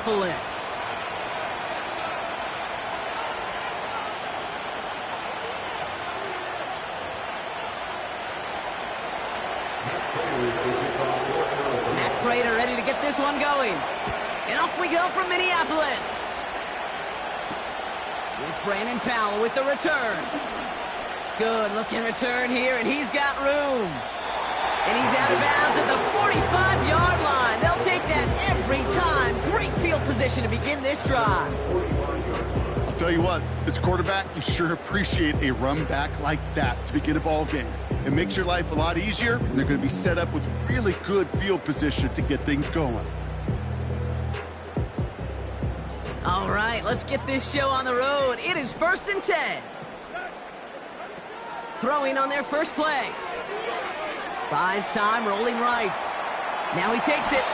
Minneapolis. Matt Prater ready to get this one going. And off we go from Minneapolis. It's Brandon Powell with the return. Good looking return here, and he's got room. And he's out of bounds at the 45-yard line. They'll take that every time. Great field position to begin this drive. I'll tell you what, as a quarterback, you sure appreciate a run back like that to begin a ball game. It makes your life a lot easier, and they're going to be set up with really good field position to get things going. All right, let's get this show on the road. It is 1st and 10. Throwing on their first play. Buys time, rolling right. Now he takes it.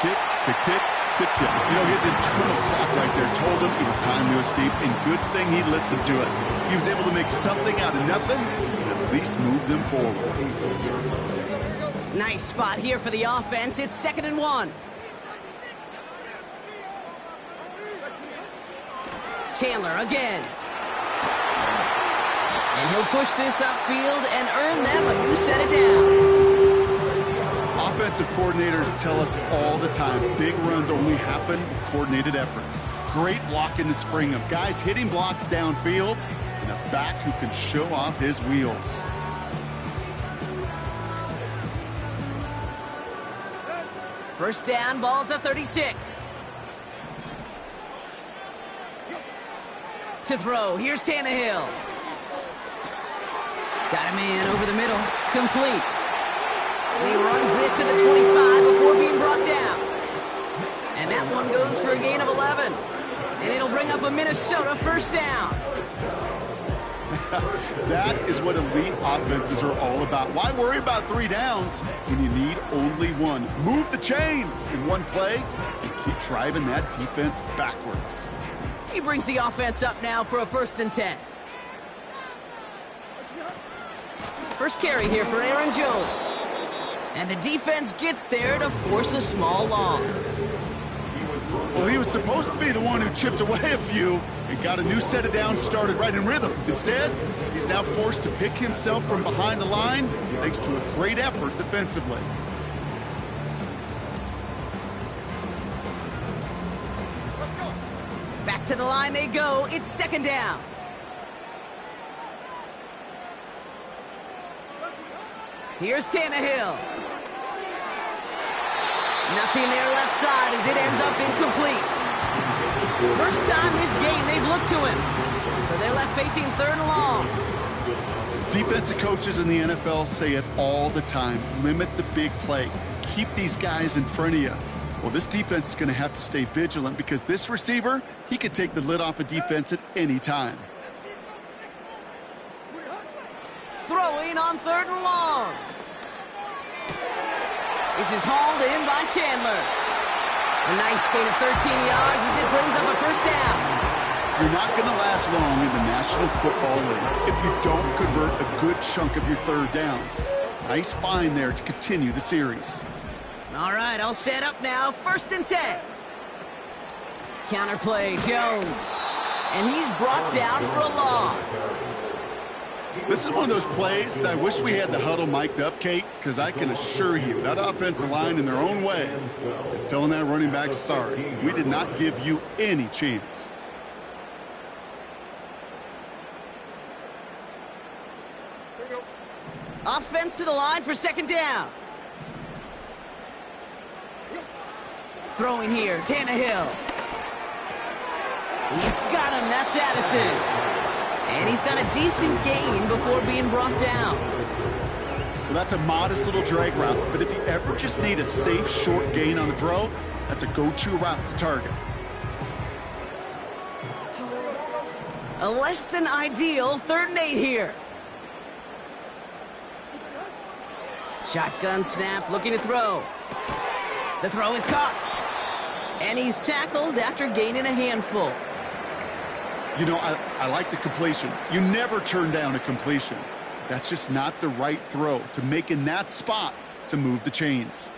Tick, tick, tick, tick, tick. You know, his internal clock right there told him it was time to escape, and good thing he listened to it. He was able to make something out of nothing and at least move them forward. Nice spot here for the offense. It's 2nd and 1. Chandler again. And he'll push this upfield and earn them a new set of downs. Offensive coordinators tell us all the time, big runs only happen with coordinated efforts. Great block in the spring of guys hitting blocks downfield and a back who can show off his wheels. First down, ball at the 36. To throw, here's Tannehill. Got a man over the middle, complete. And he runs this to the 25 before being brought down. And that one goes for a gain of 11. And it'll bring up a Minnesota first down. That is what elite offenses are all about. Why worry about 3 downs when you need only one? Move the chains in one play and keep driving that defense backwards. He brings the offense up now for a 1st and 10. First carry here for Aaron Jones. And the defense gets there to force a small loss. Well, he was supposed to be the one who chipped away a few and got a new set of downs started right in rhythm. Instead, he's now forced to pick himself from behind the line thanks to a great effort defensively. Back to the line they go. It's 2nd down. Here's Tannehill. Nothing there left side as it ends up incomplete. First time this game they've looked to him. So they're left facing 3rd and long. Defensive coaches in the NFL say it all the time. Limit the big play. Keep these guys in front of you. Well, this defense is going to have to stay vigilant because this receiver, he could take the lid off a defense at any time. Throwing on 3rd and long. This is hauled in by Chandler. A nice gain of 13 yards as it brings up a first down. You're not going to last long in the National Football League if you don't convert a good chunk of your 3rd downs. Nice find there to continue the series. All right, all set up now. 1st and 10. Counterplay, Jones. And he's brought down for a loss. This is one of those plays that I wish we had the huddle mic'd up, Kate, because I can assure you that offensive line in their own way is telling that running back, sorry, we did not give you any chance. Offense to the line for 2nd down. Throwing here, Tannehill. He's got him, that's Addison. And he's got a decent gain before being brought down. Well, that's a modest little drag route, but if you ever just need a safe, short gain on the throw, that's a go-to route to target. A less than ideal 3rd and 8 here. Shotgun snap, looking to throw. The throw is caught. And he's tackled after gaining a handful. You know, I like the completion. You never turn down a completion. That's just not the right throw to make in that spot to move the chains.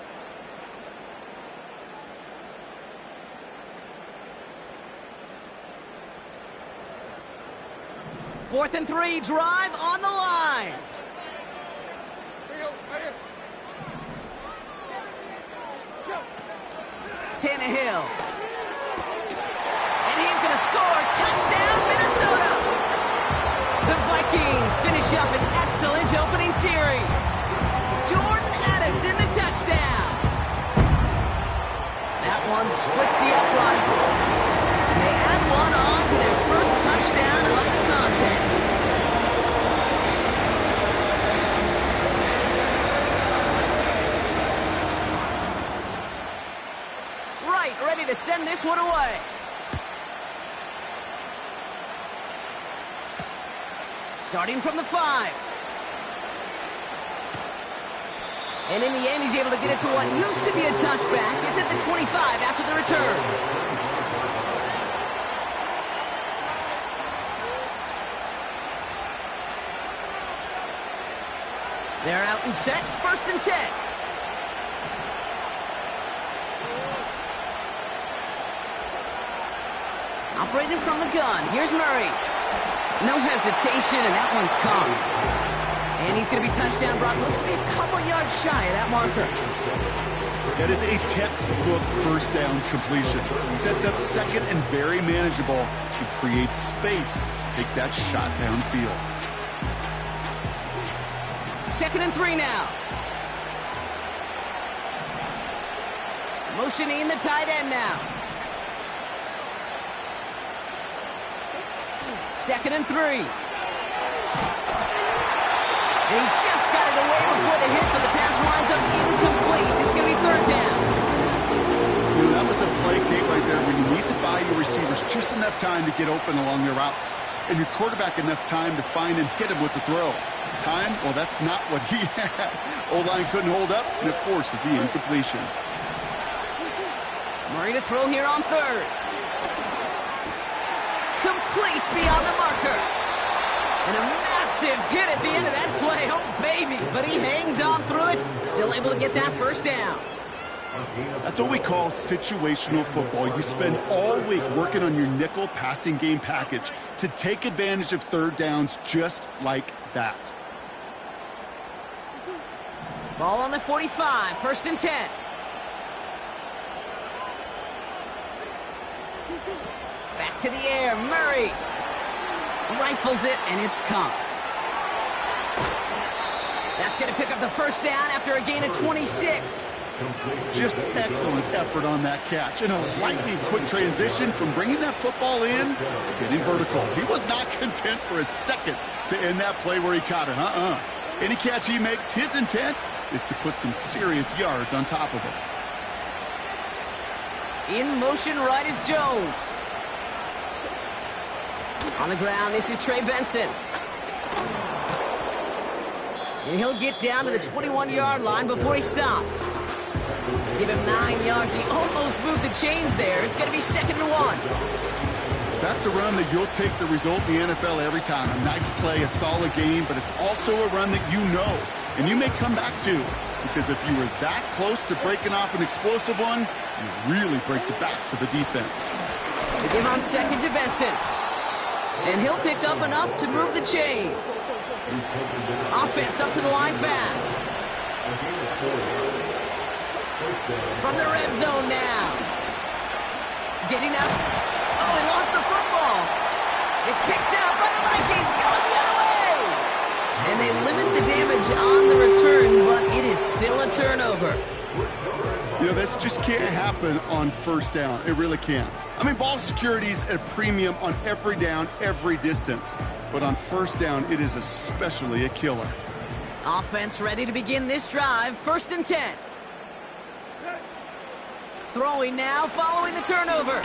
4th and 3, drive on the line. Tannehill. And he's going to score. Touchdown, Minnesota. The Vikings finish up an excellent opening series. Jordan Addison, the touchdown. That one splits the uprights. And they add one on to their first touchdown of the contest. Right, ready to send this one away. Starting from the 5. And in the end, he's able to get it to what used to be a touchback. It's at the 25 after the return. They're out and set, 1st and 10. Operating from the gun, here's Murray. No hesitation, and that one's caught. And he's going to be touchdown brought. Looks to be a couple yards shy of that marker. That is a textbook first down completion. Sets up second and very manageable and creates space to take that shot downfield. 2nd and 3 now. Motioning the tight end now. 2nd and 3. And he just got it away before the hit, but the pass winds up incomplete. It's going to be 3rd down. You know, that was a play, Kate, right there, where you need to buy your receivers just enough time to get open along their routes, and your quarterback enough time to find and hit him with the throw. Time? Well, that's not what he had. O-line couldn't hold up, and it forces the incompletion. Murray to throw here on 3rd. Complete beyond the marker. And a massive hit at the end of that play. Oh, baby. But he hangs on through it. Still able to get that 1st down. That's what we call situational football. You spend all week working on your nickel passing game package to take advantage of 3rd downs just like that. Ball on the 45. 1st and 10. Back to the air. Murray rifles it, and it's caught. That's going to pick up the 1st down after a gain of 26. Just excellent effort on that catch. And a lightning quick transition from bringing that football in to getting vertical. He was not content for a second to end that play where he caught it. Any catch he makes, his intent is to put some serious yards on top of it. In motion right is Jones. On the ground, this is Trey Benson. And he'll get down to the 21-yard line before he stopped. Give him 9 yards. He almost moved the chains there. It's going to be 2nd and 1. That's a run that you'll take the result in the NFL every time. A nice play, a solid game, but it's also a run that you know and you may come back to, because if you were that close to breaking off an explosive one, you really break the backs of the defense. They give on 2nd to Benson. And he'll pick up enough to move the chains. Offense up to the line fast. From the red zone now. Getting up. Oh, he lost the football. It's picked up by the Vikings, going the other way. And they limit the damage on the return, but it is still a turnover. You know, this just can't happen on 1st down. It really can't. I mean, ball security's at a premium on every down, every distance. But on 1st down, it is especially a killer. Offense ready to begin this drive. 1st and 10. Throwing now, following the turnover.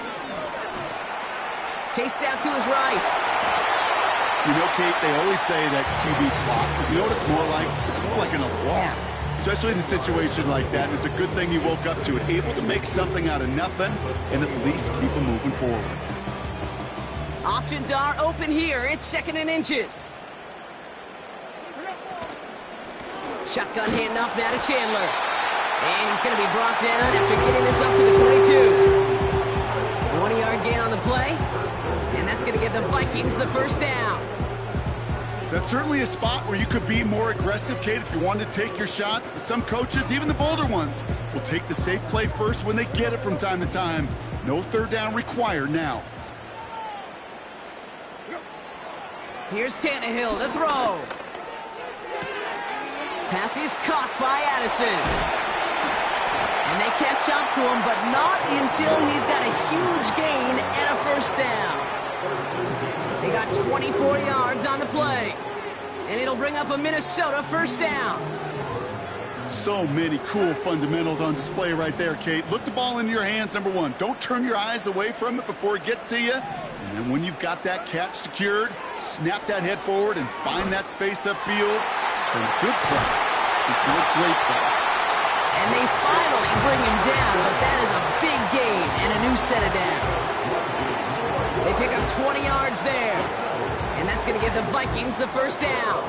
Chased out to his right. You know, Kate, they always say that QB clock. You know what it's more like? It's more like an alarm. Especially in a situation like that. It's a good thing he woke up to it. Able to make something out of nothing and at least keep him moving forward. Options are open here. It's 2nd and inches. Shotgun handoff now to Chandler. And he's going to be brought down after getting this up to the 22. 20-yard gain on the play. And that's going to give the Vikings the 1st down. That's certainly a spot where you could be more aggressive, Kate, if you wanted to take your shots. But some coaches, even the bolder ones, will take the safe play first when they get it from time to time. No third down required now. Here's Tannehill to throw. Pass is caught by Addison. And they catch up to him, but not until he's got a huge gain and a first down. They got 24 yards on the play. And it'll bring up a Minnesota first down. So many cool fundamentals on display right there, Kate. Look the ball into your hands, number one. Don't turn your eyes away from it before it gets to you. And then when you've got that catch secured, snap that head forward and find that space upfield to turn a good play into a great play. And they finally bring him down, but that is a big gain and a new set of downs. They pick up 20 yards there. And that's going to give the Vikings the first down.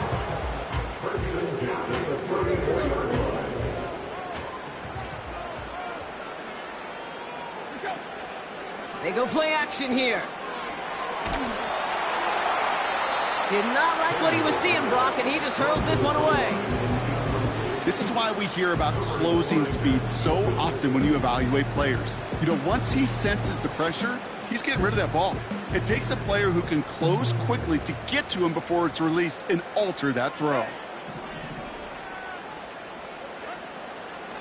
They go play action here. Did not like what he was seeing, Brock, and he just hurls this one away. This is why we hear about closing speed so often when you evaluate players. You know, once he senses the pressure, he's getting rid of that ball. It takes a player who can close quickly to get to him before it's released and alter that throw.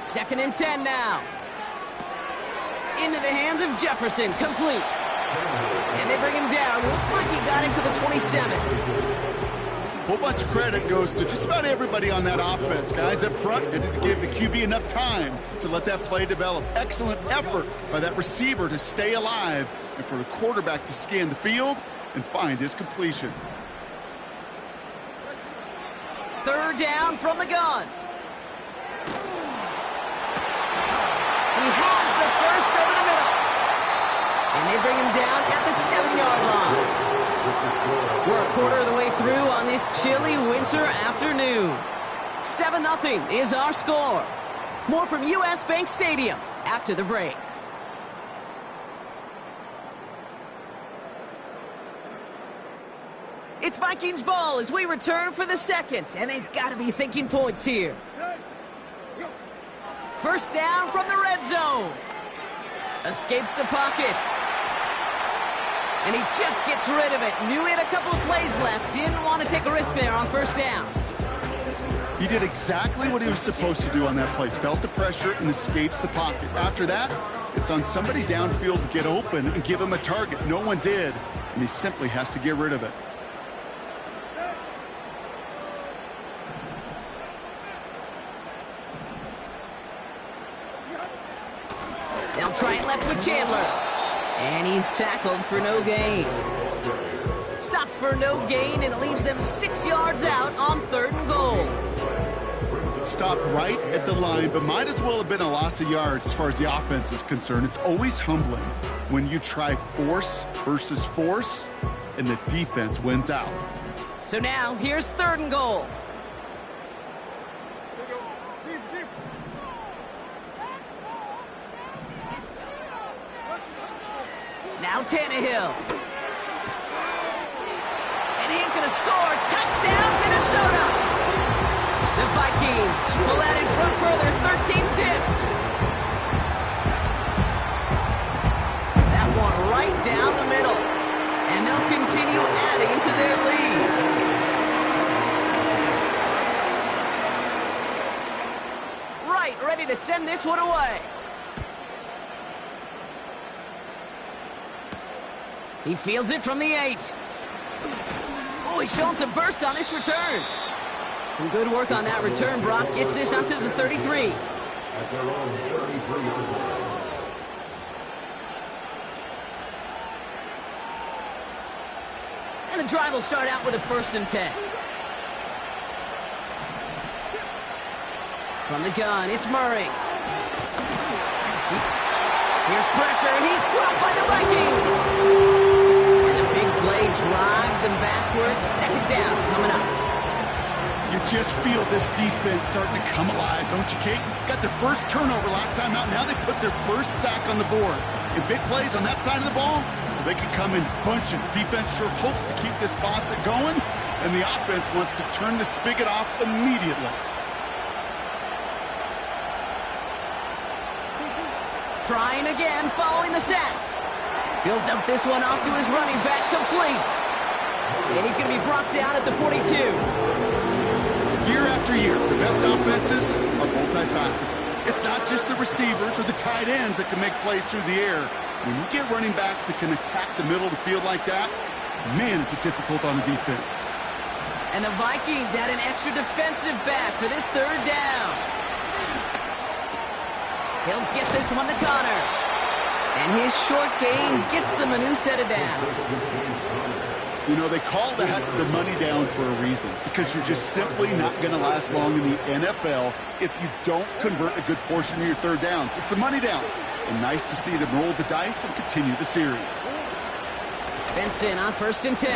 2nd and 10 now. Into the hands of Jefferson, complete. And they bring him down. Looks like he got into the 27. A whole bunch of credit goes to just about everybody on that offense. Guys up front, and to give the QB enough time to let that play develop. Excellent effort by that receiver to stay alive and for the quarterback to scan the field and find his completion. 3rd down from the gun. He has the first over the middle. And they bring him down at the 7-yard line. We're a quarter of the way through on this chilly winter afternoon. 7-0 is our score. More from US Bank Stadium after the break. It's Vikings ball as we return for the second, and they've got to be thinking points here. First down from the red zone. Escapes the pocket. And he just gets rid of it. Knew he had a couple of plays left. Didn't want to take a risk there on first down. He did exactly what he was supposed to do on that play. Felt the pressure and escapes the pocket. After that, it's on somebody downfield to get open and give him a target. No one did, and he simply has to get rid of it. They'll try it left with Chandler. And he's tackled for no gain. Stopped for no gain, and it leaves them 6 yards out on 3rd and goal. Stopped right at the line, but might as well have been a loss of yards as far as the offense is concerned. It's always humbling when you try force versus force, and the defense wins out. So now, here's 3rd and goal. Now Tannehill. And he's going to score. Touchdown, Minnesota. The Vikings pull out in front further, 13-10. That one right down the middle. And they'll continue adding to their lead. Right, ready to send this one away. He fields it from the 8. Oh, he's showing some burst on this return. Some good work on that return. Brock gets this up to the 33. And the drive will start out with a 1st and 10. From the gun, it's Murray. Here's pressure, and he's dropped by the Vikings. And the big play drives them backwards. 2nd down coming up. You just feel this defense starting to come alive, don't you, Kate? Got their first turnover last time out. Now they put their first sack on the board. And big plays on that side of the ball, well, they can come in bunches. Defense sure hopes to keep this faucet going. and the offense wants to turn the spigot off immediately. Trying again, following the sack. He'll dump this one off to his running back, complete. And he's going to be brought down at the 42. Year after year, the best offenses are multifaceted. It's not just the receivers or the tight ends that can make plays through the air. When you get running backs that can attack the middle of the field like that, man, is it difficult on the defense. And the Vikings add an extra defensive back for this third down. He'll get this one to Connor. And his short gain gets them a new set of downs. You know, they call that the money down for a reason, because you're just simply not going to last long in the NFL if you don't convert a good portion of your third downs. It's the money down. And nice to see them roll the dice and continue the series. Benson on 1st and 10.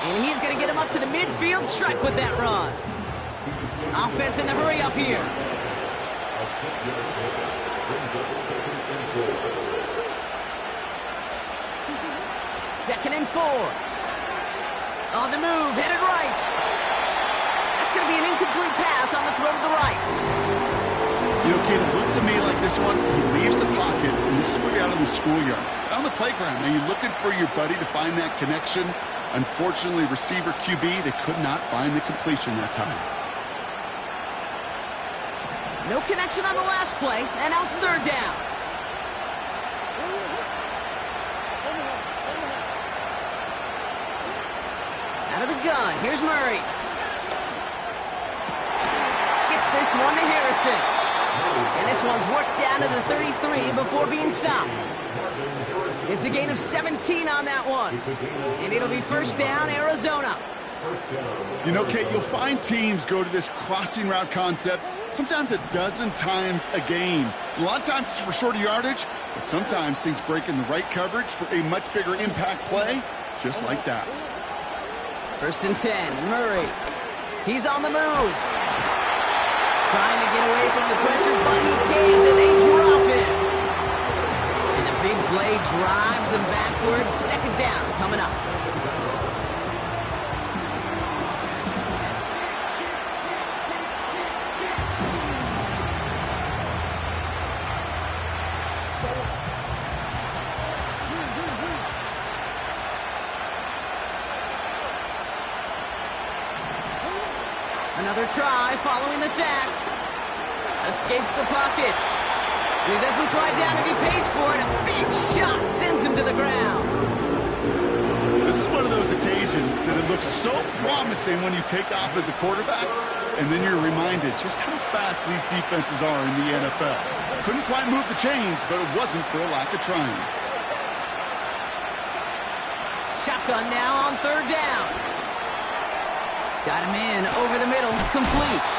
And he's going to get him up to the midfield stripe with that run. Offense in the hurry up here. Second and 4. On the move, headed right. That's going to be an incomplete pass on the throw to the right. You know, Caleb, look to me like this one. He leaves the pocket, and this is where you're out in the schoolyard, on the playground, and you're looking for your buddy to find that connection. Unfortunately, receiver QB, they could not find the completion that time. No connection on the last play, and now it's third down. Out of the gun, here's Murray. Gets this one to Harrison. And this one's worked down to the 33 before being stopped. It's a gain of 17 on that one. And it'll be first down, Arizona. You know, Kate, you'll find teams go to this crossing route concept sometimes a dozen times a game. A lot of times it's for shorter yardage, but sometimes things break in the right coverage for a much bigger impact play, just like that. 1st and 10, Murray. He's on the move. Trying to get away from the pressure, but he can't, and they drop him. And the big play drives them backwards. Second down coming up. Another try following the sack. Escapes the pocket. He doesn't slide down and he pays for it. A big shot sends him to the ground. This is one of those occasions that it looks so promising when you take off as a quarterback, and then you're reminded just how fast these defenses are in the NFL. Couldn't quite move the chains, but it wasn't for a lack of trying. Shotgun now on third down. Got him in over the middle, complete.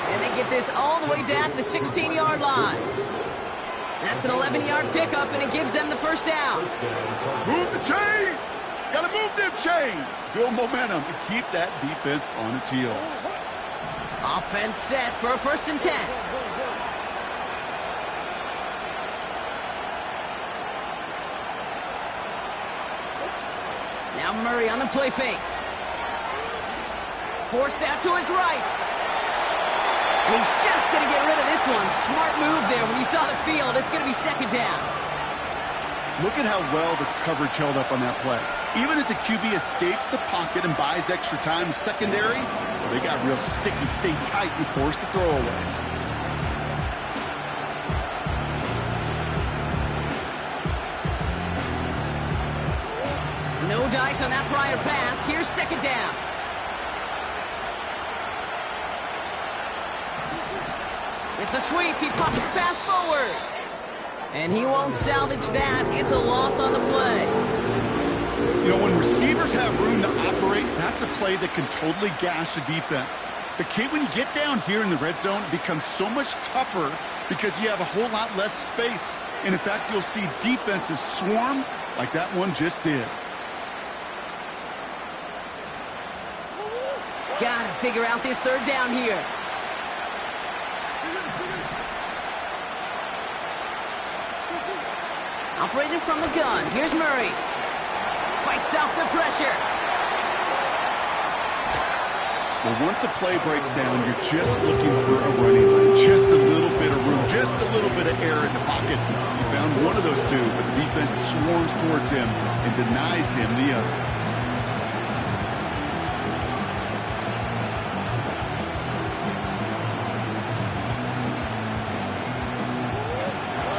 And they get this all the way down to the 16-yard line. That's an 11-yard pickup, and it gives them the first down. Move the chains! Gotta move them chains! Build momentum and keep that defense on its heels. Offense set for a 1st and 10. Now Murray on the play fake. Forced out to his right. And he's just going to get rid of this one. Smart move there. When you saw the field, it's going to be second down. Look at how well the coverage held up on that play. Even as the QB escapes the pocket and buys extra time secondary, they got real sticky, stayed tight, and forced the throw away. No dice on that prior pass. Here's second down. It's a sweep. He pops the pass forward. And he won't salvage that. It's a loss on the play. You know, when receivers have room to operate, that's a play that can totally gash a defense. The key, when you get down here in the red zone, it becomes so much tougher because you have a whole lot less space. And in fact, you'll see defenses swarm like that one just did. Gotta figure out this third down here. Operating from the gun. Here's Murray. Fights off the pressure. Well, once a play breaks down, you're just looking for a running lane. Just a little bit of room, just a little bit of air in the pocket. He found one of those two, but the defense swarms towards him and denies him the other.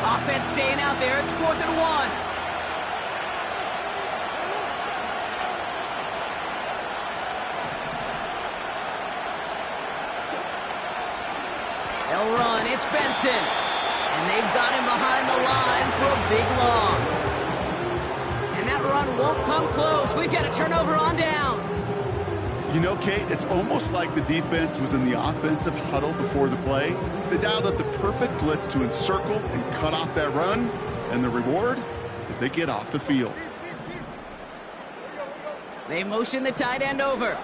Offense staying out there. It's 4th and 1. They'll run. It's Benson. And they've got him behind the line for a big loss. And that run won't come close. We've got a turnover on downs. You know, Kate, it's almost like the defense was in the offensive huddle before the play. They dialed up the perfect blitz to encircle and cut off that run. And the reward is they get off the field. They motion the tight end over.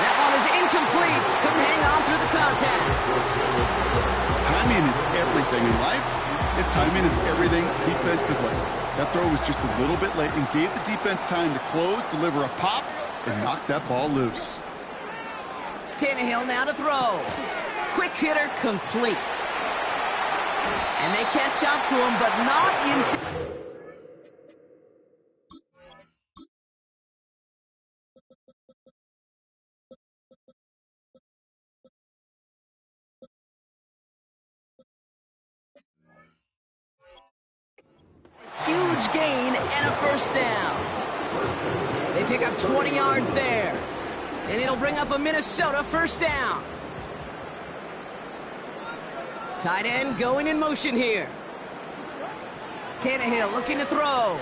That one is incomplete. Couldn't hang on through the contact. Timing is everything in life, and timing is everything defensively. That throw was just a little bit late and gave the defense time to close, deliver a pop, and knock that ball loose. Tannehill now to throw. Quick hitter complete. And they catch up to him, but not into... Huge gain and a first down. They pick up 20 yards there. And it'll bring up a Minnesota first down. Tight end going in motion here. Tannehill looking to throw.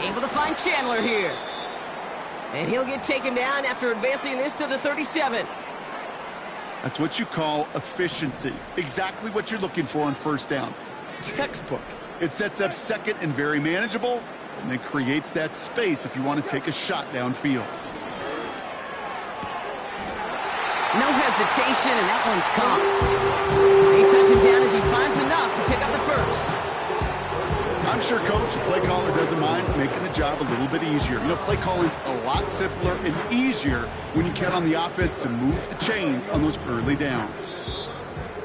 Able to find Chandler here. And he'll get taken down after advancing this to the 37. That's what you call efficiency. Exactly what you're looking for on first down. Textbook. It sets up second and very manageable, and then creates that space if you want to take a shot downfield. No hesitation, and that one's caught. They touch him down as he finds enough to pick up the first. I'm sure, Coach, the play caller doesn't mind making the job a little bit easier. You know, play calling's a lot simpler and easier when you count on the offense to move the chains on those early downs.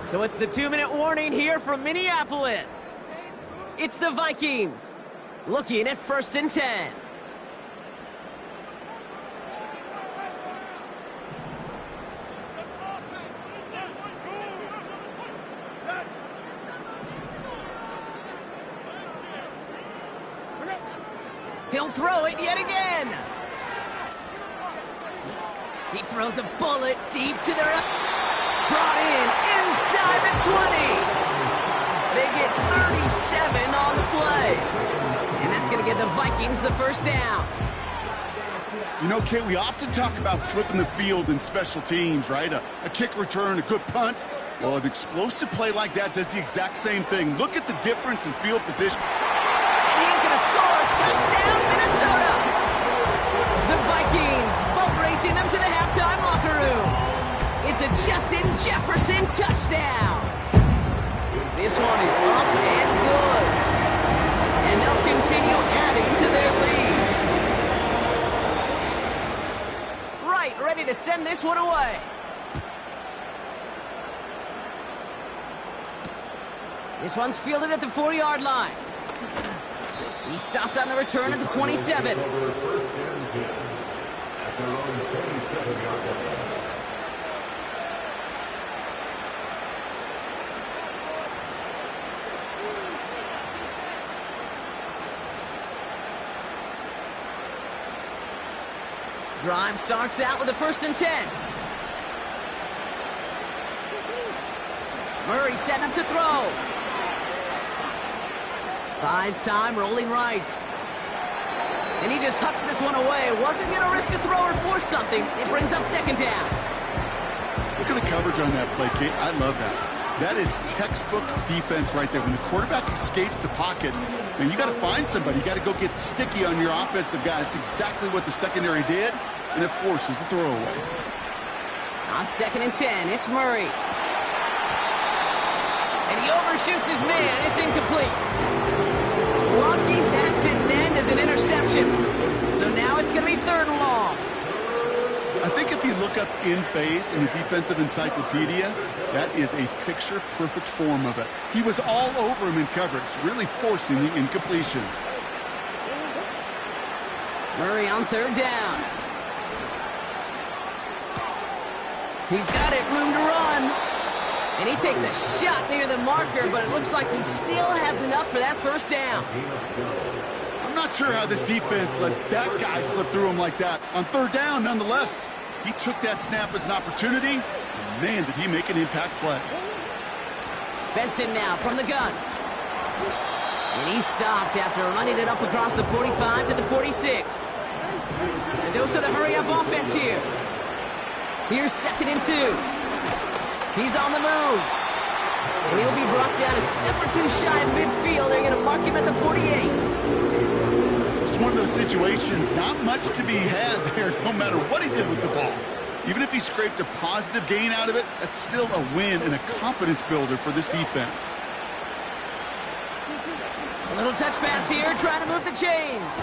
So it's the 2-minute warning here from Minneapolis. It's the Vikings looking at 1st and 10. He'll throw it yet again. He throws a bullet deep to their... Brought in inside the 20. They get 37 on the play. And that's going to give the Vikings the first down. You know, Kate, we often talk about flipping the field in special teams, right? A kick return, a good punt. Well, an explosive play like that does the exact same thing. Look at the difference in field position. And he's going to score. Touchdown, Minnesota. The Vikings boat racing them to the halftime locker room. It's a Justin Jefferson touchdown. This one is up and good. And they'll continue adding to their lead. Right, ready to send this one away. This one's fielded at the 4-yard line. He stopped on the return at the 27. Drive starts out with a 1st and 10. Murray setting up to throw. Buys time, rolling right. And he just hucks this one away. Wasn't going to risk a throw or force something. It brings up 2nd down. Look at the coverage on that play, Kate. I love that. That is textbook defense right there. When the quarterback escapes the pocket, and you got to find somebody. You got to go get sticky on your offensive guy. It's exactly what the secondary did, and it forces the throwaway. On 2nd and 10, it's Murray. And he overshoots his man. It's incomplete. Lucky that didn't end as an interception. So now it's going to be 3rd and long. I think if you look up in phase in the defensive encyclopedia, that is a picture-perfect form of it. He was all over him in coverage, really forcing the incompletion. Murray on 3rd down. He's got it, room to run. And he takes a shot near the marker, but it looks like he still has enough for that 1st down. I'm not sure how this defense let that guy slip through him like that. On 3rd down, nonetheless, he took that snap as an opportunity. And man, did he make an impact play. Benson now from the gun. And he stopped after running it up across the 45 to the 46. A dose of the hurry-up offense here. Here's 2nd and 2. He's on the move. And he'll be brought down a step or 2 shy of midfield. They're going to mark him at the 48. Just one of those situations, not much to be had there, no matter what he did with the ball. Even if he scraped a positive gain out of it, that's still a win and a confidence builder for this defense. A little touch pass here, trying to move the chains.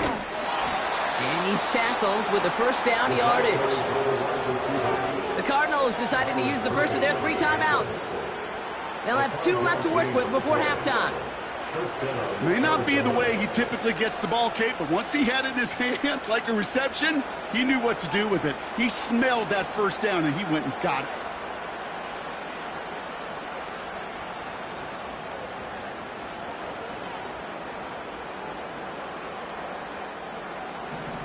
And he's tackled with the 1st down yardage. The Cardinals decided to use the first of their 3 timeouts. They'll have 2 left to work with before halftime. May not be the way he typically gets the ball, Kate, but once he had it in his hands like a reception, he knew what to do with it. He smelled that 1st down, and he went and got it.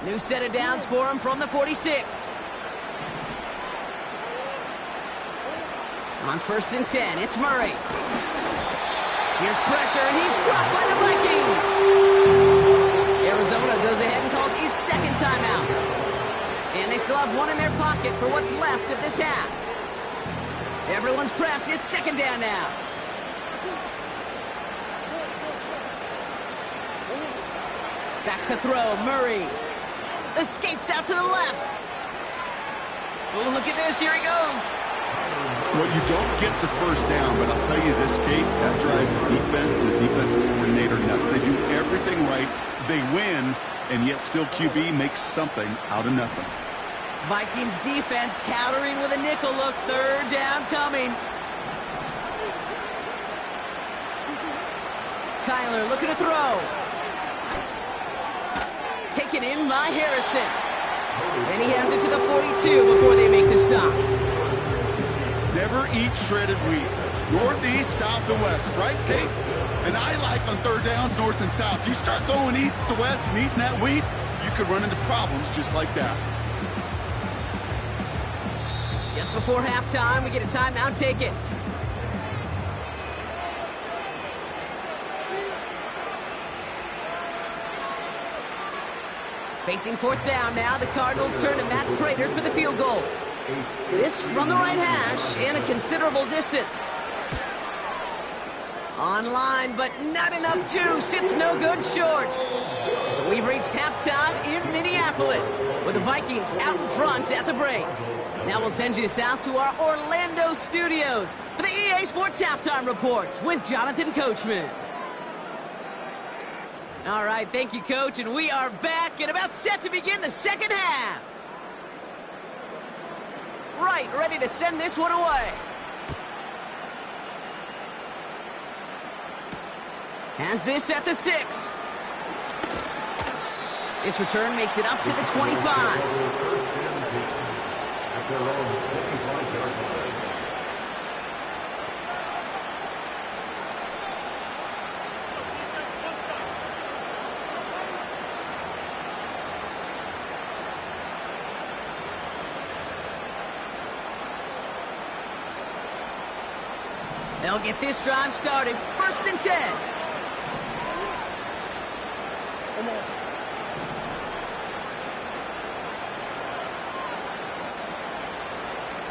New set of downs for him from the 46. On 1st and 10, it's Murray. Here's pressure, and he's dropped by the Vikings. Arizona goes ahead and calls its 2nd timeout. And they still have 1 in their pocket for what's left of this half. Everyone's prepped. It's 2nd down now. Back to throw, Murray. Escapes out to the left. Oh, look at this. Here he goes. Well, you don't get the 1st down, but I'll tell you this, Kate, that drives the defense and the defensive coordinator nuts. They do everything right. They win, and yet still QB makes something out of nothing. Vikings defense countering with a nickel look. 3rd down coming. Kyler looking to throw. Taken in by Harrison. And he has it to the 42 before they make the stop. Never eat shredded wheat. Northeast, south, and west, right, Kate? And I like on 3rd downs, north and south. You start going east to west and eating that wheat, you could run into problems just like that. Just before halftime, we get a timeout taken. Facing 4th down now, the Cardinals turn to Matt Prater for the field goal. This from the right hash and a considerable distance. On line, but not enough juice. It's no good short. So we've reached halftime in Minneapolis with the Vikings out in front at the break. Now we'll send you south to our Orlando studios for the EA Sports Halftime Report with Jonathan Coachman. All right, thank you, Coach, and we are back and about set to begin the 2nd half. Right, ready to send this one away. Has this at the 6. This return makes it up to the 25. They'll get this drive started. 1st and 10.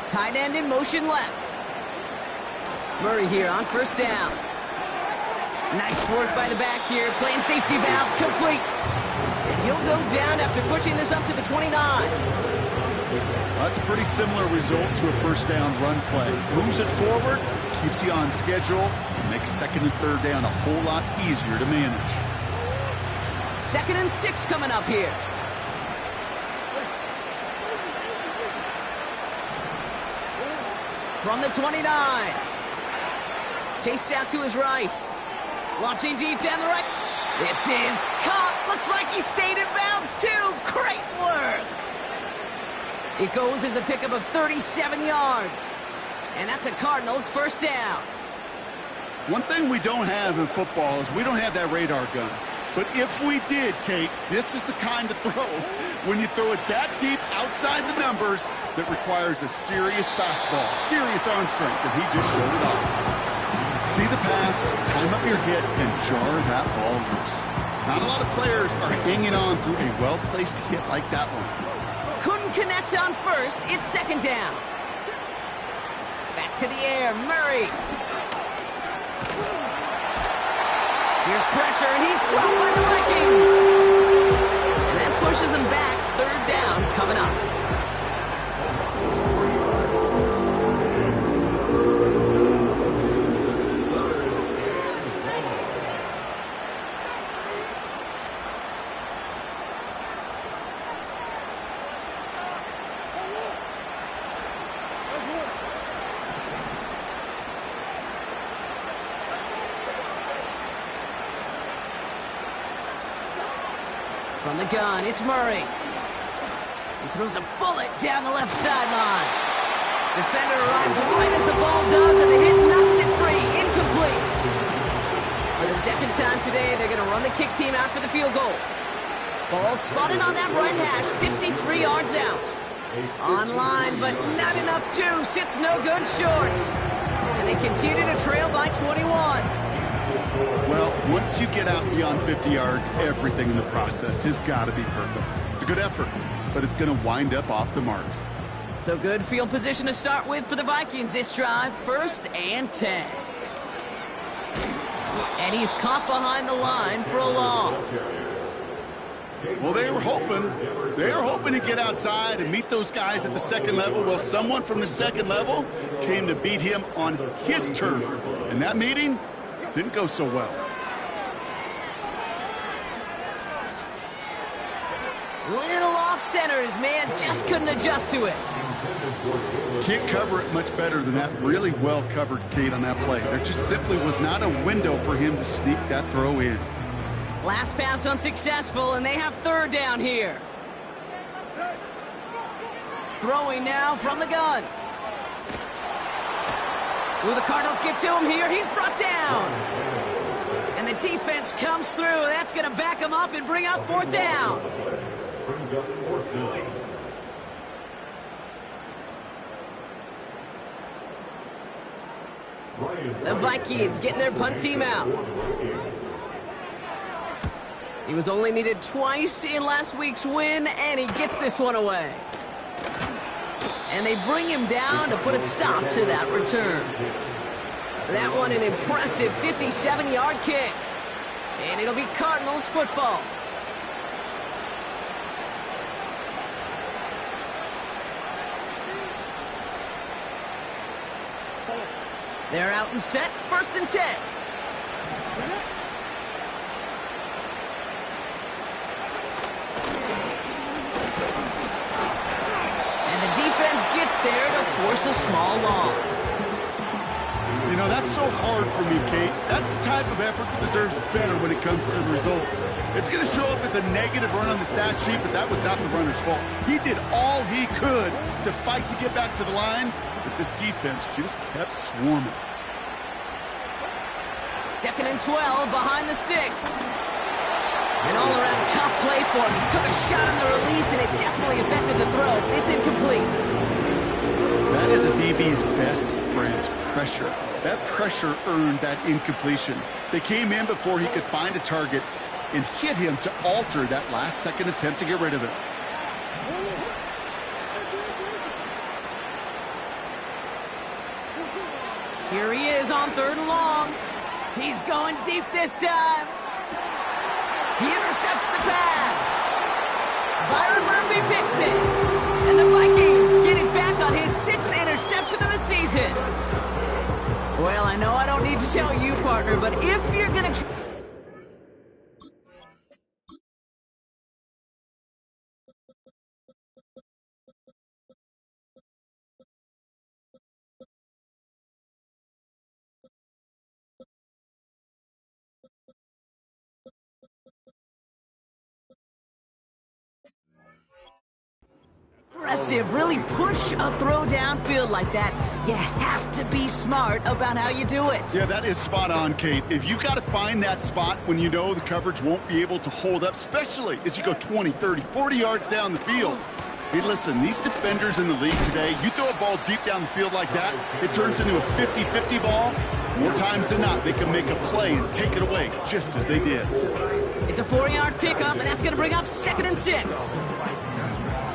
Tight end in motion left. Murray here on 1st down. Nice work by the back here. Playing safety valve complete. And he'll go down after pushing this up to the 29. That's a pretty similar result to a 1st down run play. Moves it forward, keeps you on schedule, and makes 2nd and 3rd down a whole lot easier to manage. 2nd and 6 coming up here. From the 29. Chased out to his right. Launching deep down the right. This is caught. Looks like he stayed in bounds too. Great work. It goes as a pickup of 37 yards. And that's a Cardinals first down. One thing we don't have in football is we don't have that radar gun. But if we did, Kate, this is the kind of throw when you throw it that deep outside the numbers that requires a serious fastball, serious arm strength, and he just showed it off. See the pass, time up your hit, and jar that ball loose. Not a lot of players are hanging on through a well-placed hit like that one. Couldn't connect on first. It's 2nd down. Back to the air, Murray. Here's pressure, and he's dropped by the Vikings. And that pushes him back. 3rd down coming up. From the gun, it's Murray. He throws a bullet down the left sideline. Defender arrives right as the ball does, and the hit knocks it free. Incomplete. For the 2nd time today, they're going to run the kick team out for the field goal. Ball spotted on that right hash, 53 yards out. On line, but not enough juice. It's no good short. And they continue to trail by 21. Well, once you get out beyond 50 yards, everything in the process has got to be perfect. It's a good effort, but it's going to wind up off the mark. So good field position to start with for the Vikings this drive. 1st and 10. And he's caught behind the line for a loss. Well, they were hoping to get outside and meet those guys at the 2nd level. Well, someone from the 2nd level came to beat him on his turf. And that meeting didn't go so well. Little off center. His man just couldn't adjust to it. Can't cover it much better than that really well covered Kate on that play. There just simply was not a window for him to sneak that throw in. Last pass unsuccessful, and they have 3rd down here. Throwing now from the gun. Will the Cardinals get to him here? He's brought down. And the defense comes through. That's going to back him up and bring up 4th down. The Vikings getting their punt team out. He was only needed twice in last week's win, and he gets this one away. And they bring him down to put a stop to that return. That one an impressive 57-yard kick. And it'll be Cardinals football. They're out and set, 1st and 10. Gets there to force a small loss. You know, that's so hard for me, Kate. That's the type of effort that deserves better when it comes to the results. It's going to show up as a negative run on the stat sheet, but that was not the runner's fault. He did all he could to fight to get back to the line, but this defense just kept swarming. 2nd and 12 behind the sticks. An all-around tough play for him. He took a shot on the release, and it definitely affected the throw. It's incomplete. That is a DB's best friend, pressure. That pressure earned that incompletion. They came in before he could find a target and hit him to alter that last-second attempt to get rid of it. Here he is on 3rd and long. He's going deep this time. He intercepts the pass. Byron Murphy picks it. And the Vikings get it back on his 6th interception of the season. Well, I know I don't need to tell you, partner, but if you're going to aggressive, really push a throw downfield like that. You have to be smart about how you do it. Yeah, that is spot on, Kate. If you've got to find that spot when you know the coverage won't be able to hold up, especially as you go 20, 30, 40 yards down the field. Hey, listen, these defenders in the league today, you throw a ball deep down the field like that, it turns into a 50-50 ball. More times than not, they can make a play and take it away, just as they did. It's a 4-yard pickup, and that's going to bring up 2nd and 6.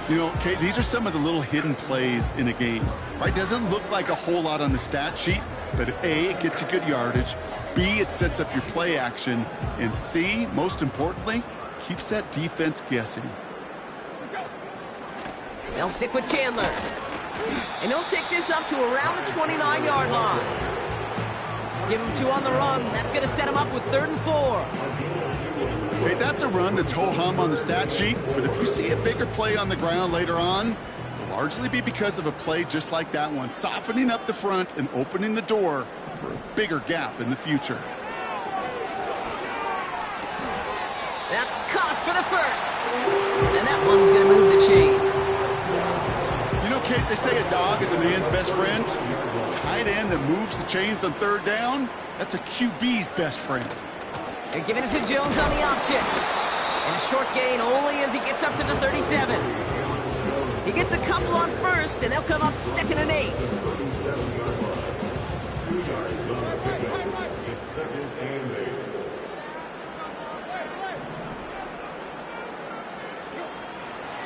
You know, Kate, these are some of the little hidden plays in a game, right? Doesn't look like a whole lot on the stat sheet, but A, it gets you good yardage, B, it sets up your play action, and C, most importantly, keeps that defense guessing. They'll stick with Chandler. And he'll take this up to around the 29-yard line. Give him 2 on the run. That's going to set him up with 3rd and 4. Okay, that's a run that's ho-hum on the stat sheet, but if you see a bigger play on the ground later on, it'll largely be because of a play just like that one, softening up the front and opening the door for a bigger gap in the future. That's caught for the 1st. And that one's going to move the chains. You know, Kate, they say a dog is a man's best friend. Tight end that moves the chains on 3rd down, that's a QB's best friend. They're giving it to Jones on the option. And a short gain only as he gets up to the 37. He gets a couple on 1st, and they'll come up 2nd and 8.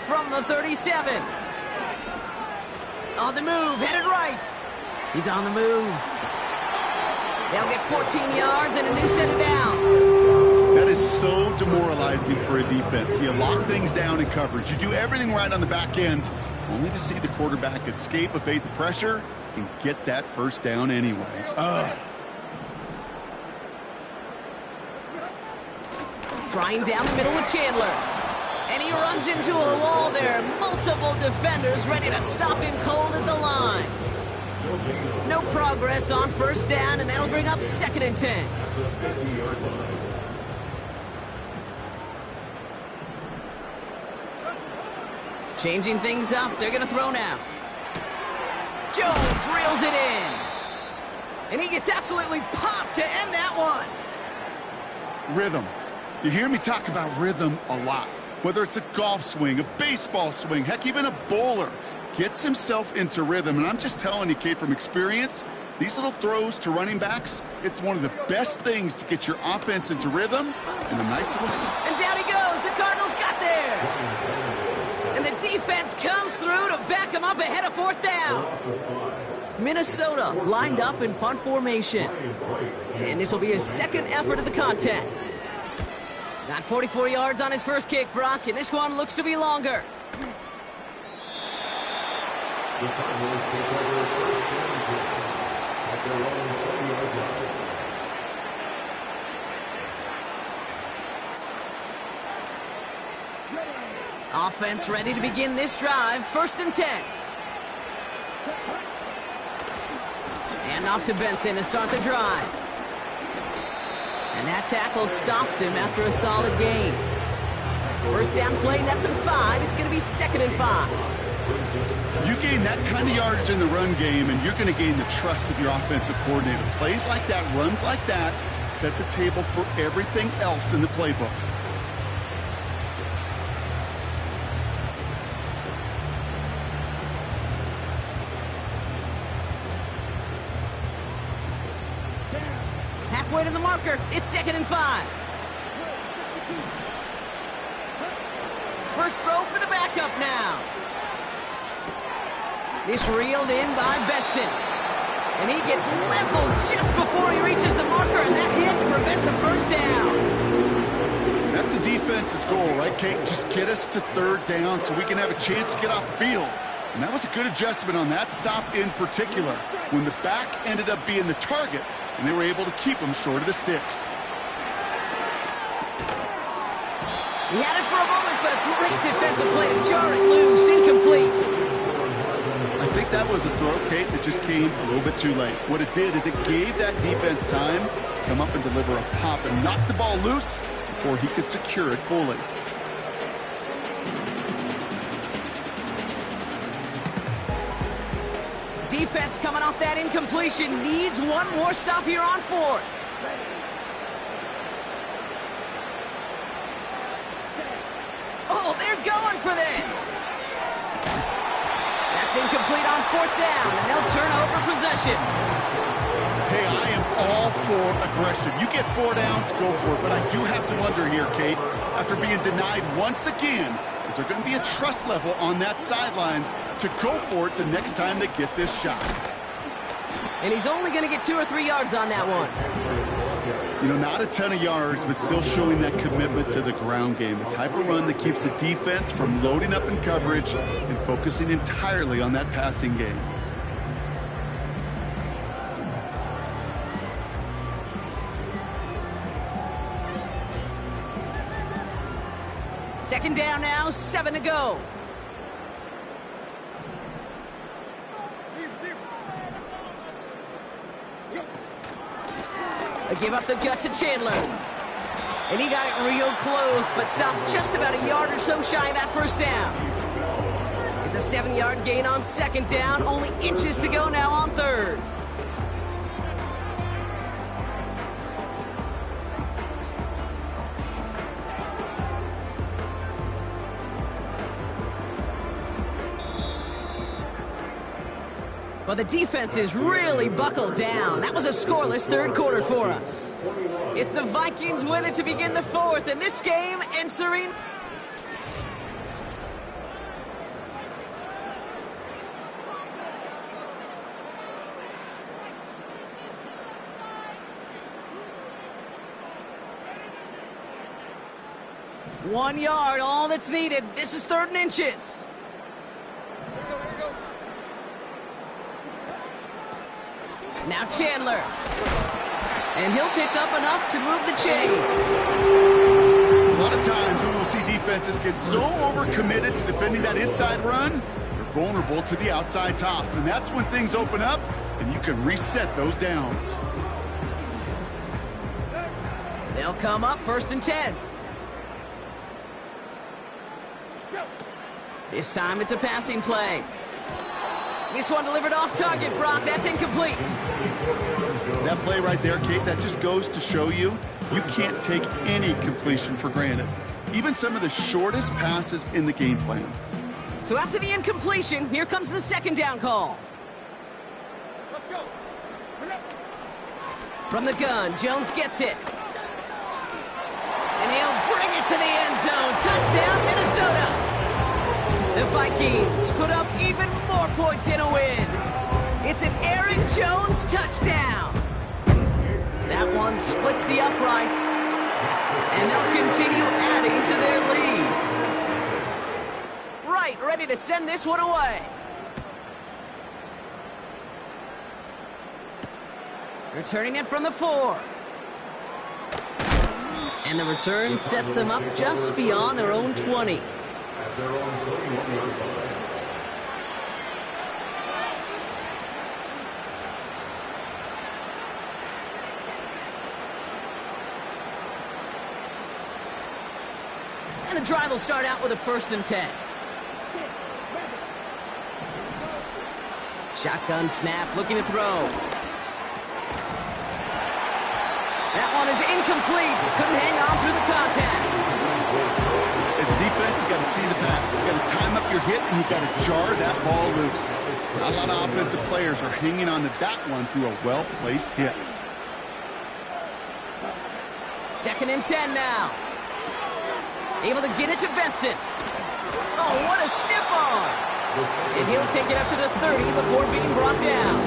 From the 37. On the move, headed right. He's on the move. They'll get 14 yards and a new set of downs. That is so demoralizing for a defense. You lock things down in coverage. You do everything right on the back end, only to see the quarterback escape, evade the pressure, and get that 1st down anyway. Trying down the middle with Chandler. And he runs into a wall there. Multiple defenders ready to stop him cold at the line. No progress on 1st down, and that'll bring up 2nd and 10. Changing things up. They're going to throw now. Jones reels it in. And he gets absolutely popped to end that one. Rhythm. You hear me talk about rhythm a lot. Whether it's a golf swing, a baseball swing, heck, even a bowler gets himself into rhythm. And I'm just telling you, Kate, from experience, these little throws to running backs, it's one of the best things to get your offense into rhythm. And a nice little... And down he goes. The Cardinals got there. And the defense comes through to back him up ahead of 4th down. Minnesota lined up in punt formation. And this will be his 2nd effort of the contest. Got 44 yards on his 1st kick, Brock, and this one looks to be longer. Offense ready to begin this drive. 1st and 10. And off to Benson to start the drive. And that tackle stops him after a solid gain. 1st down play, nets him 5. It's going to be 2nd and 5. You gain that kind of yardage in the run game, and you're going to gain the trust of your offensive coordinator. Plays like that, runs like that, set the table for everything else in the playbook. Halfway to the marker. It's 2nd and 5. First throw for the backup now. This reeled in by Benson. And he gets leveled just before he reaches the marker, and that hit prevents a 1st down. That's a defense's goal, right, Kate? Just get us to 3rd down so we can have a chance to get off the field. And that was a good adjustment on that stop in particular, when the back ended up being the target, and they were able to keep him short of the sticks. He had it for a moment, but a great defensive play to jar it loose. Incomplete. I think that was a throw, Kate, that just came a little bit too late. What it did is it gave that defense time to come up and deliver a pop and knock the ball loose before he could secure it fully. defense coming off that incompletion needs one more stop here on fourth. Oh, they're going for this. That's incomplete on fourth down, and they'll turn over possession. Hey, I am all for aggression. You get 4 downs, go for it. But I do have to wonder here, Kate, after being denied once again, is there going to be a trust level on that sidelines to go for it the next time they get this shot? And he's only going to get 2 or 3 yards on that one. You know, not a ton of yards, but still showing that commitment to the ground game. The type of run that keeps the defense from loading up in coverage and focusing entirely on that passing game. Second down now, 7 to go. They give up the gut to Chandler. And he got it real close, but stopped just about a yard or so shy of that first down. It's a 7-yard gain on second down, only inches to go now on third. Well, the defense is really buckled down. That was a scoreless third quarter for us. It's the Vikings with it to begin the fourth, and this game entering... One yard, all that's needed. This is 3rd and inches. Now Chandler. And he'll pick up enough to move the chains. A lot of times we will see defenses get so overcommitted to defending that inside run, they're vulnerable to the outside toss. And that's when things open up and you can reset those downs. They'll come up 1st and 10. This time it's a passing play. This one delivered off target, Brock. That's incomplete. That play right there, Kate, that just goes to show you can't take any completion for granted. Even some of the shortest passes in the game plan. So after the incompletion, here comes the 2nd down call. Let's go. From the gun, Jones gets it. And he'll bring it to the end zone. Touchdown, Minnesota. The Vikings put up even more points in a win. It's an Aaron Jones touchdown. That one splits the uprights. And they'll continue adding to their lead. Right, ready to send this one away. Returning it from the 4. And the return sets them up just beyond their own 20. And the drive will start out with a 1st and 10. Shotgun snap, looking to throw. That one is incomplete. Couldn't hang on through the contact. As a defense, you got to see the pass. You got to time up your hit, and you got to jar that ball loose. Not a lot of offensive players are hanging on to that one through a well-placed hit. 2nd and 10 now. Able to get it to Benson. Oh, what a stiff arm. And he'll take it up to the 30 before being brought down.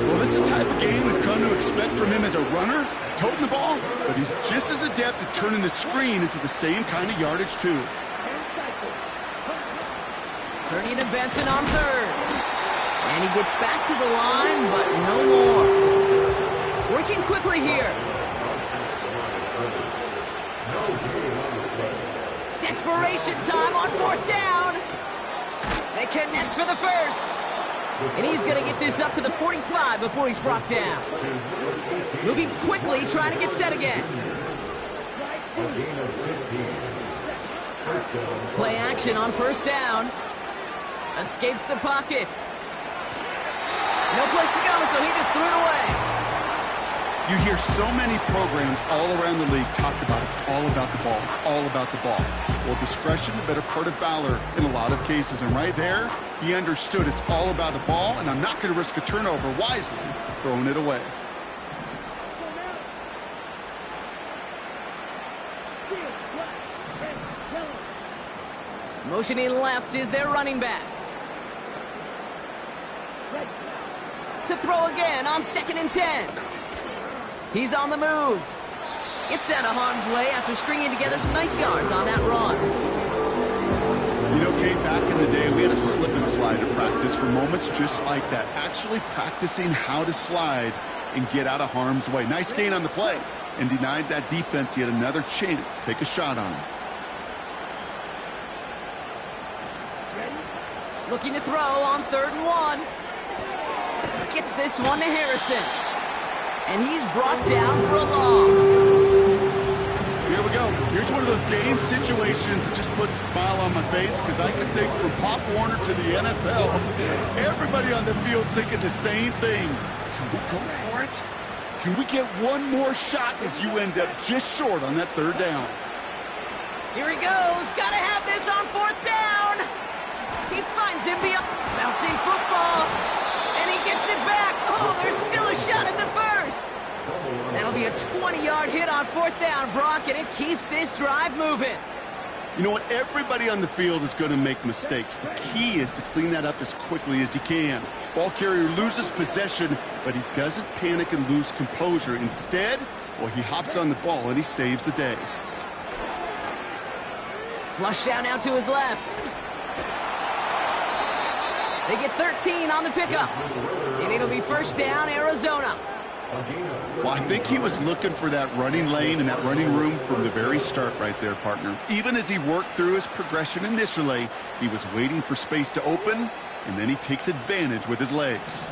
Well, this is the type of game we've come to expect from him as a runner, toting the ball, but he's just as adept at turning the screen into the same kind of yardage, too. Turning to Benson on 3rd. And he gets back to the line, but no more. Working quickly here. Desperation time on 4th down. They connect for the 1st. And he's going to get this up to the 45 before he's brought down. Moving quickly, trying to get set again. Play action on 1st down. Escapes the pocket. No place to go, so he just threw it away. You hear so many programs all around the league talk about it's all about the ball. It's all about the ball. Well, discretion, the better part of valor in a lot of cases. And right there, he understood it's all about the ball, and I'm not going to risk a turnover, wisely throwing it away. Motioning left is their running back. To throw again on 2nd and 10. He's on the move. Gets out of harm's way after stringing together some nice yards on that run. You know, Kate, back in the day, we had a slip and slide to practice for moments just like that. Actually practicing how to slide and get out of harm's way. Nice gain on the play. And denied that defense yet another chance to take a shot on him. Looking to throw on 3rd and 1. Gets this one to Harrison. And he's brought down for a loss. Here we go. Here's one of those game situations that just puts a smile on my face, because I can think from Pop Warner to the NFL, everybody on the field thinking the same thing. Can we go for it? Can we get one more shot as you end up just short on that 3rd down? Here he goes. Gotta have this on 4th down. He finds him beyond bouncing football. And he gets it back. Oh, there's still a shot at the 1st. That'll be a 20-yard hit on 4th down, Brock, and it keeps this drive moving. You know what? Everybody on the field is going to make mistakes. The key is to clean that up as quickly as he can. Ball carrier loses possession, but he doesn't panic and lose composure. Instead, well, he hops on the ball and he saves the day. Flush down now to his left. They get 13 on the pickup. And it'll be 1st down, Arizona. Well, I think he was looking for that running lane and that running room from the very start right there, partner. Even as he worked through his progression initially, he was waiting for space to open, and then he takes advantage with his legs.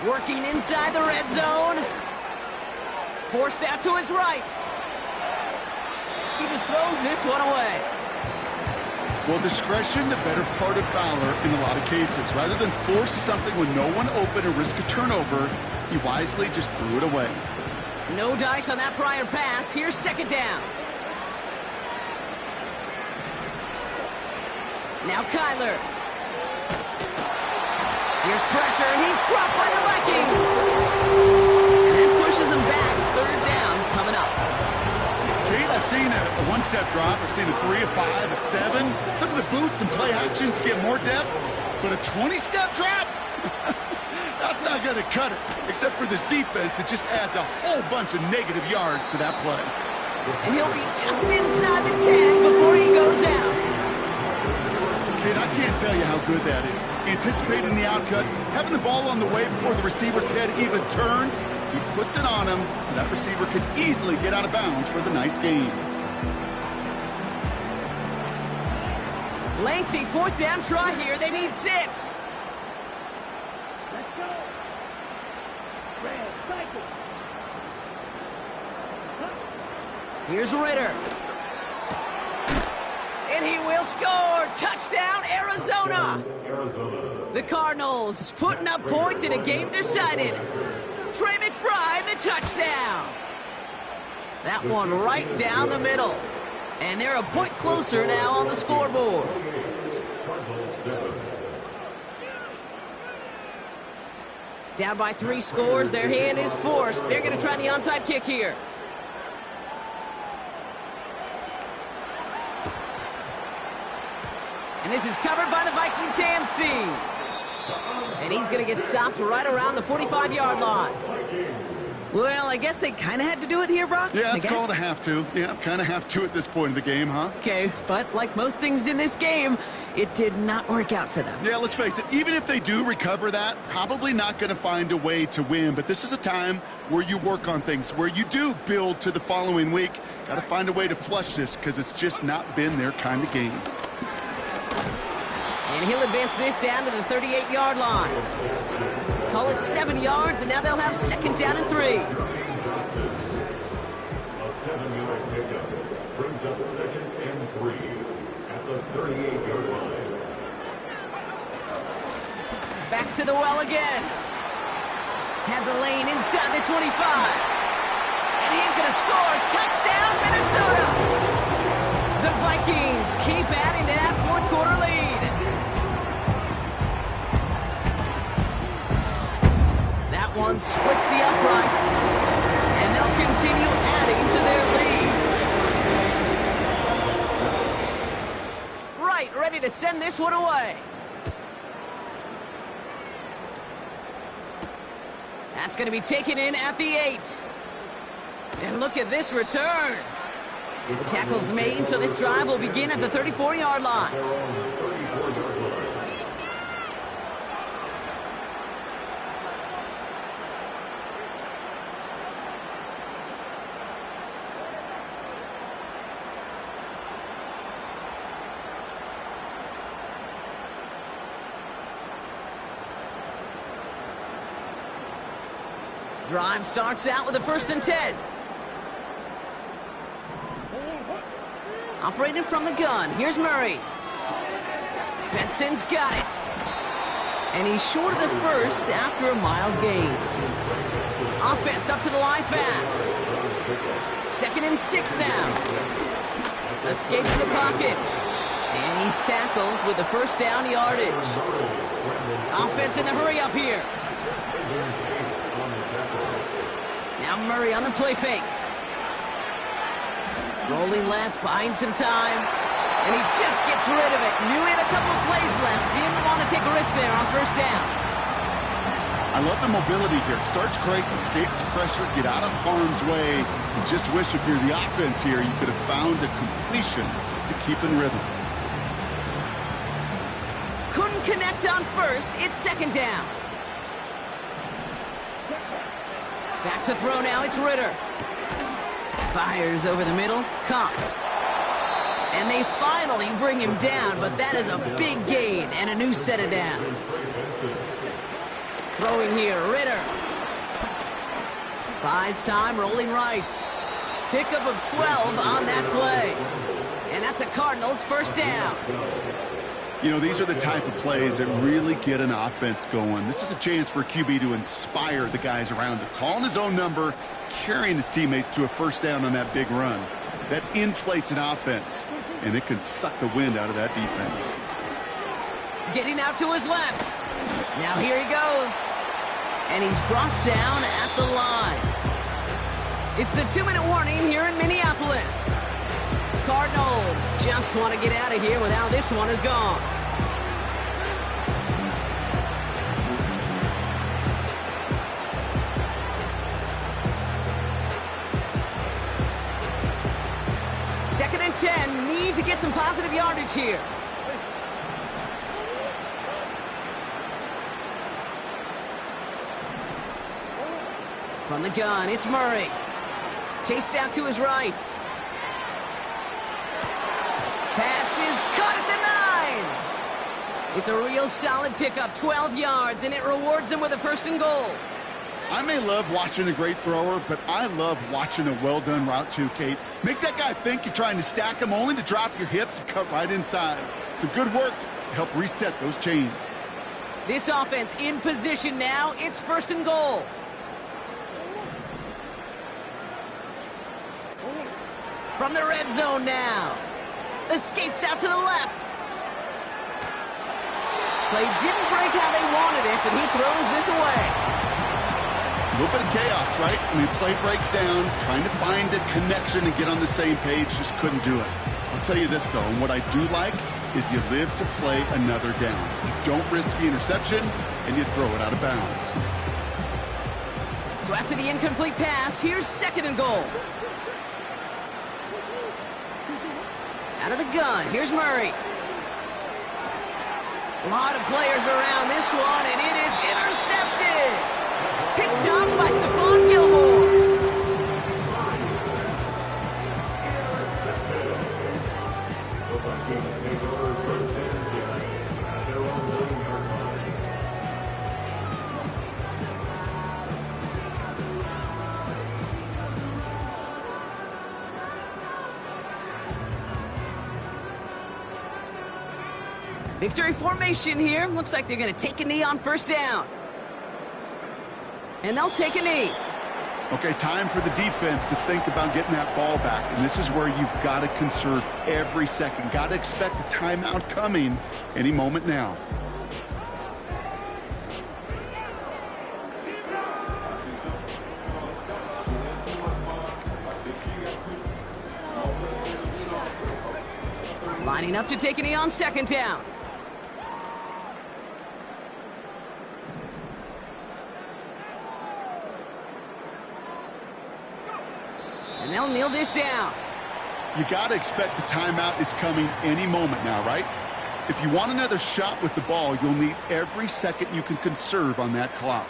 Working inside the red zone. Forced out to his right. He just throws this one away. Well, discretion, the better part of valor in a lot of cases. Rather than force something when no one open and risk a turnover, he wisely just threw it away. No dice on that prior pass. Here's 2nd down. Now Kyler. Here's pressure, and he's dropped by the Vikings. And that pushes him back. 3rd down coming up. Kate, I've seen a one-step drop. I've seen a 3, a 5, a 7. Some of the boots and play actions get more depth, but a 20-step drop? That's not going to cut it. Except for this defense, it just adds a whole bunch of negative yards to that play. And he'll be just inside the 10 before he goes out. Kate, I can't tell you how good that is. Anticipating the outcut, having the ball on the way before the receiver's head even turns, he puts it on him so that receiver can easily get out of bounds for the nice gain. Lengthy 4th down try here. They need 6. Let's go. Red cycle. Here's Ritter. And he will score. Touchdown, Arizona. The Cardinals putting up points in a game decided. Trey McBride, the touchdown. That one right down the middle. And they're a point closer now on the scoreboard. Down by 3 scores. Their hand is forced. They're going to try the onside kick here. And this is covered by the Vikings hands team. And he's going to get stopped right around the 45-yard line. Well, I guess they kind of had to do it here, Brock. Yeah, it's called a have to. Yeah, kind of have to at this point in the game, huh? Okay, but like most things in this game, it did not work out for them. Yeah, let's face it, even if they do recover that, probably not going to find a way to win. But this is a time where you work on things, where you do build to the following week. Got to find a way to flush this because it's just not been their kind of game. And he'll advance this down to the 38-yard line. Call it 7 yards, and now they'll have 2nd down and 3. A 7-yard pickup brings up 2nd and 3 at the 38-yard line. Back to the well again. Has a lane inside the 25. And he's going to score. Touchdown, Minnesota. The Vikings keep adding to that fourth quarter lead. That one splits the uprights. And they'll continue adding to their lead. Right, ready to send this one away. That's going to be taken in at the 8. And look at this return. The tackle's made, so this drive will begin at the 34-yard line. Drive starts out with a 1st and 10. Operating from the gun. Here's Murray. Benson's got it. And he's short of the first after a mild gain. Offense up to the line fast. 2nd and 6 now. Escapes the pocket. And he's tackled with the 1st down yardage. Offense in the hurry up here. Now Murray on the play fake. Rolling left, buying some time. And he just gets rid of it. Knew he had a couple of plays left. Didn't want to take a risk there on 1st down. I love the mobility here. Starts great, escapes pressure, get out of harm's way. You just wish if you're the offense here, you could have found a completion to keep in rhythm. Couldn't connect on 1st. It's 2nd down. Back to throw now, it's Ritter. Fires over the middle, caught. And they finally bring him down, but that is a big gain and a new set of downs. Throwing here, Ritter. Buys time, rolling right. Pickup of 12 on that play. And that's a Cardinals 1st down. You know, these are the type of plays that really get an offense going. This is a chance for a QB to inspire the guys around him. Calling his own number, carrying his teammates to a 1st down on that big run. That inflates an offense, and it can suck the wind out of that defense. Getting out to his left. Now here he goes. And he's brought down at the line. It's the 2-minute warning here in Minneapolis. Cardinals just want to get out of here with how this one is gone. Second and 10, need to get some positive yardage here. From the gun, it's Murray. Chased out to his right. Pass is caught at the 9. It's a real solid pickup, 12 yards, and it rewards him with a 1st and goal. I may love watching a great thrower, but I love watching a well-done route too, Kate. Make that guy think you're trying to stack him only to drop your hips and cut right inside. Some good work to help reset those chains. This offense in position now. It's 1st and goal. From the red zone now. Escapes out to the left. Play didn't break how they wanted it, and he throws this away. A little bit of chaos, right? I mean, play breaks down, trying to find a connection and get on the same page, just couldn't do it. I'll tell you this, though, and what I do like is you live to play another down. You don't risk the interception, and you throw it out of bounds. So after the incomplete pass, here's 2nd and goal. Out of the gun, here's Murray. A lot of players around this one, and it is intercepted. Picked up by Stephon Gilmore. The Vikings take over 1st and 10 at their own 9-yard line. Victory formation here. Looks like they're going to take a knee on first down. And they'll take a knee. Okay, time for the defense to think about getting that ball back. And this is where you've got to conserve every second. Got to expect the timeout coming any moment now. Lining up to take a knee on second down. And they'll kneel this down. You got to expect the timeout is coming any moment now, right? If you want another shot with the ball, you'll need every second you can conserve on that clock.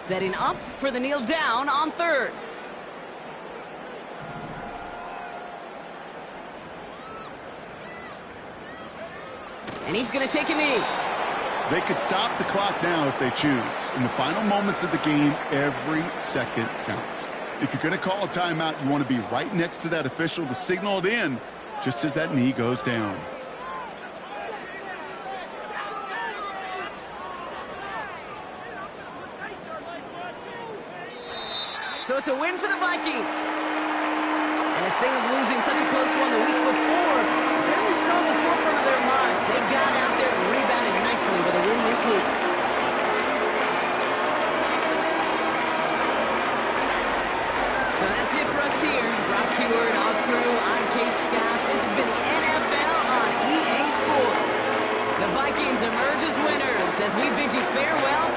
Setting up for the kneel down on third. And he's going to take a knee. They could stop the clock now if they choose. In the final moments of the game, every second counts. If you're going to call a timeout, you want to be right next to that official to signal it in just as that knee goes down. So it's a win for the Vikings. And a sting of losing such a close one the week before barely saw at the forefront of their minds. They got out there and rebounded nicely with a win this week. So that's it for us here. Brock Heward, our crew, I'm Kate Scott. This has been the NFL on EA Sports. The Vikings emerge as winners as we bid you farewell